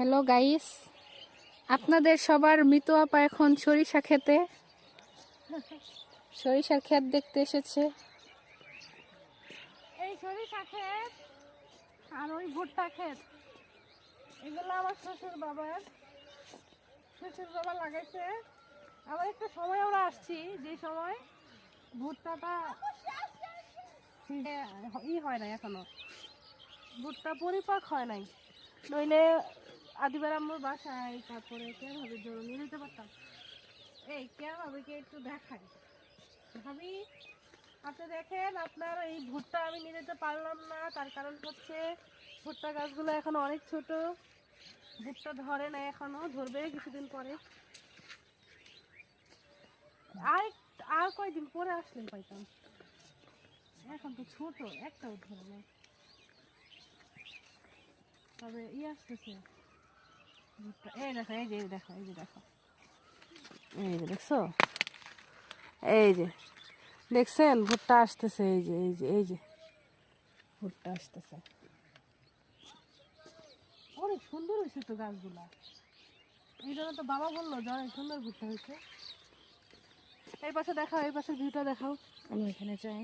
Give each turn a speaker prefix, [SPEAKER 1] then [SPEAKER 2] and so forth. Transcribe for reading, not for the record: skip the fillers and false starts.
[SPEAKER 1] Hello guys, আপনাদের সবার মিতু আপা এখন সরিষা খেতে সরিষার ক্ষেত দেখতে এসেছে।
[SPEAKER 2] এই সরিষা ক্ষেত আর ওই ভুট্টা ক্ষেত, এগুলো আমার শ্বশুর বাবা লাগাইছে। আবার একটা সময় আমরা আসছি যে সময় ভুট্টাটা হয় নাই, এখনো ভুট্টা পরিপাক হয় নাই, নইলে আদিবার আম্মুর বাসায় তারপরে কে ভাবে জোর নিয়ে যেতে পারতাম। এই কে ভাবে কে একটু দেখাই ভাবি, আপনি দেখেন আপনার এই ভুট্টা আমি নিয়ে যেতে পারলাম না, তার কারণ হচ্ছে ভুট্টা গাছগুলো এখন অনেক ছোট, ভুট্টা ধরে না, এখনো ধরবে কিছুদিন পরে। আর আর কয়দিন পরে আসলেন পাইতাম, এখন তো ছোট একটাও ধরে না। তবে আসতেছে ভুট্টা, এই দেখো এই যে দেখো এই যে দেখো এই যে দেখছো, এই যে দেখছেন ভুট্টা আসতেছে, এই যে এই যে এই যে ভুট্টা আসতেছে। অনেক সুন্দর হয়েছে তো গাছগুলা, এই জন্য তো বাবা বললো যে অনেক সুন্দর ভুট্টা হয়েছে। এই পাশে দেখাও, এই পাশে ভিউটা দেখাও, আমি এখানে চাই।